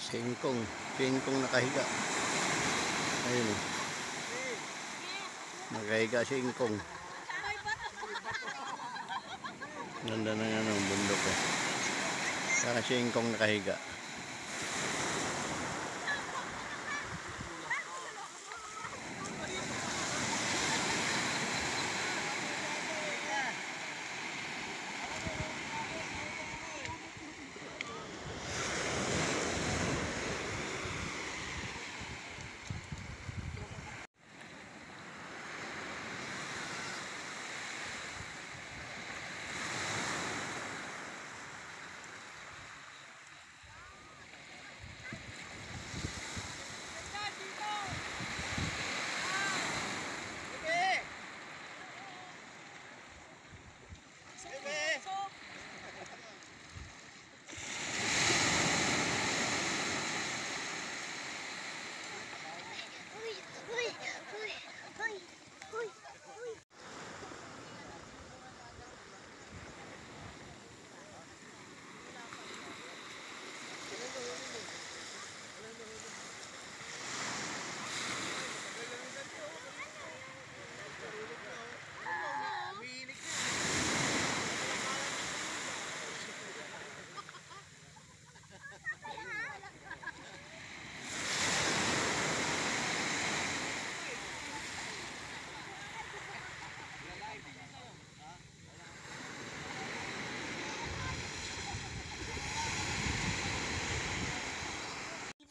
Singkong. Singkong nakahiga. Ayun. Nakahiga singkong. Ganda ng bundok eh. Saka singkong nakahiga.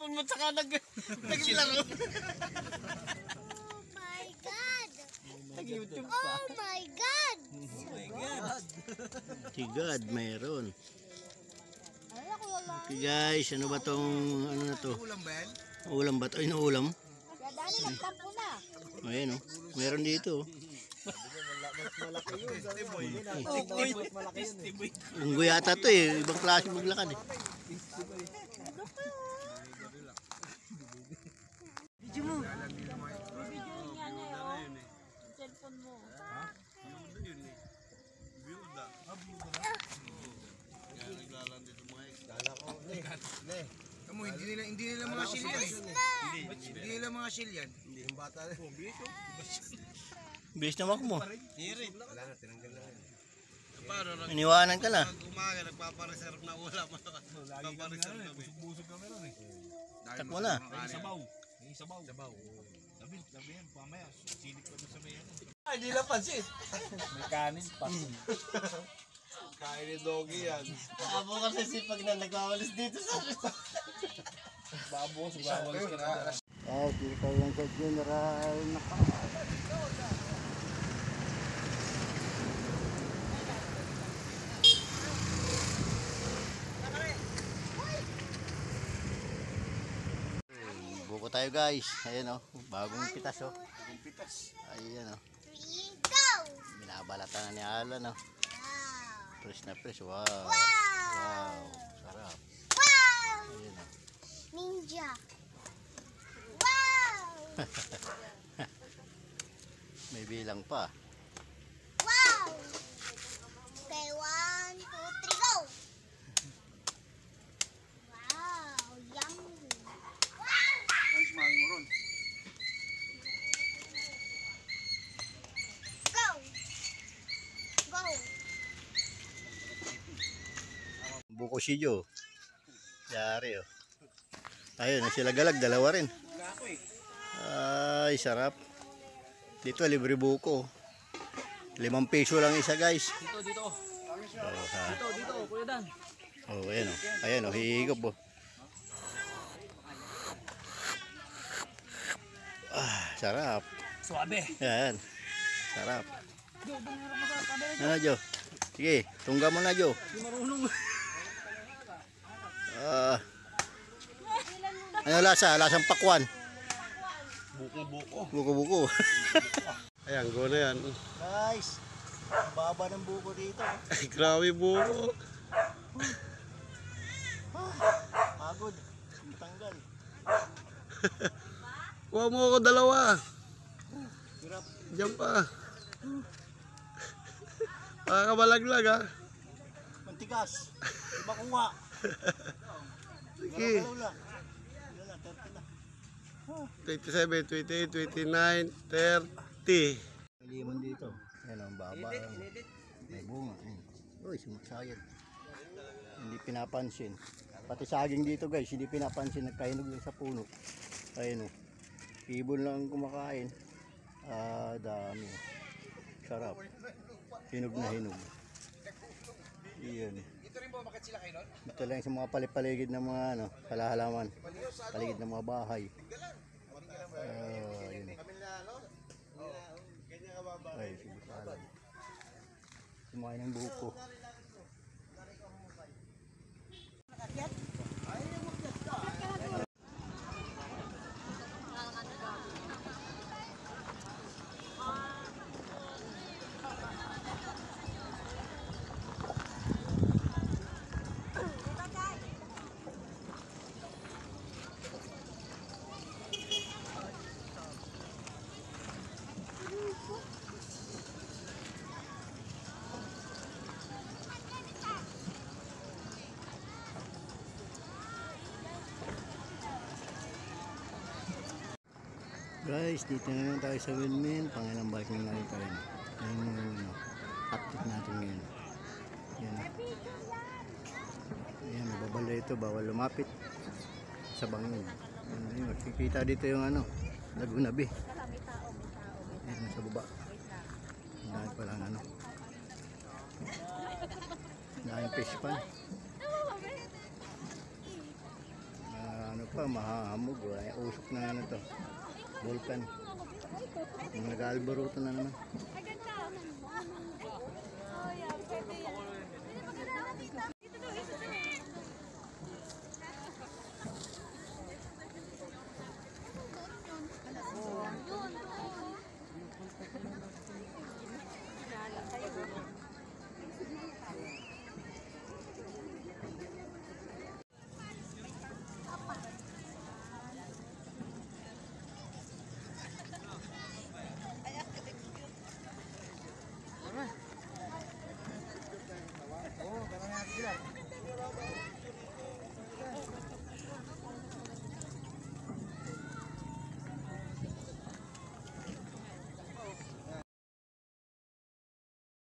Mo saka naglaro. Oh my God! Nag-YouTube pa. Oh my God! Oh my God. Tigad, mayroon. Okay guys, ano ba tong ano na to? Ulam ba yan? Ulam ba to? Inuulam? Dani, nagtampo na. Ayan o. Meron dito. Malaki yun. Unggoy yata to eh. Ibang klase maglakad eh. Video mo. Video niya niya oh. Cellphone mo. Ha? Yun eh. Build ah. Kaya naglalandi sa mga ex. Kala ko. Ne. Kamu hindi nila mga shield yan. Hindi nila mga shield yan. Hindi yung bata. Bilis na mak mo. Hirit. Wala na, tinanggal na yan. Iniwanan ka na. Umaga, nagpapareserve na ulam. Nagpapareserve kami. Busog kami rin eh. Takbo na. Sabaw. Sabaw. Sabi yan, pamaya. Silip ka doon sa may ano. Ay, hindi lang pansin. May kanin pa. Kain ni Doggy yan. Abo kasi sipag na nagwawalis dito sa Babos, magwawalis ka na. dito yung sa general na pa. Buko tayo guys. Ayan o. Bagong pitas o. Bagong pitas. Ayan o. 3, go! Binabalatan na ni Alan o. Wow! Fresh na fresh. Wow. Wow! Wow. Sarap. Wow! Ayan o. Ninja! Wow! May bilang pa. Wow! Okay, 1, 2, 3, go! Wow! Yummy! Wow! Ayos mami mo ron. Go! Go! Buko si Joe. Yari o. Ayun, sila galag. Dalawa rin. Ay, sarap. Dito, libre buko. 5 piso lang isa, guys. Dito. Dito, Kuya Dan. Oh, ayan o. Ayan o, hihigop o. Sarap. Suabe. Yan. Sarap. Ano, Joe? Sige, tungga mo na, Joe. Hindi marunong. Ano lasa? Lasang pakwan. Buko. Buko-buko. Ayan, go na yan. Guys, baba ng buko dito. Ay, grabe buko. Pagod. Tanggal. Kuha mo ako dalawa. Hirap. Diyan pa. Makakabalaglag ha. Mantigas. Di makuha. Sige. Galaw-galaw lang. 27, 28, 29, 30. May limon dito. Yan ang baba. May bunga. Uy, sumaksayad. Hindi pinapansin. Pati saging dito guys, hindi pinapansin. Nagkahinog lang sa puno. Ayun o. Ibon lang kumakain. Dami. Sarap. Hinog na hinog. Iyon. Ito lang sa mga paligid ng mga ano, halahalaman. Paligid ng mga bahay. Yun. Ay, sibusalan. Sumain ng buko. Guys, dito na lang tayo sa windmill. Pangilang balik na natin tayo. Ayun yung ano, update natin ngayon. Yan. Ayan, mababala ito. Bawal lumapit sa bangin. Ayan, makikita dito yung ano, Laguna Bay. Ayan, sa baba. Dahil palang ano. Dahil fish pan. Ano pa, mahahamog. Usok na ano to. Vulkan. Yung nag-alboruto na naman.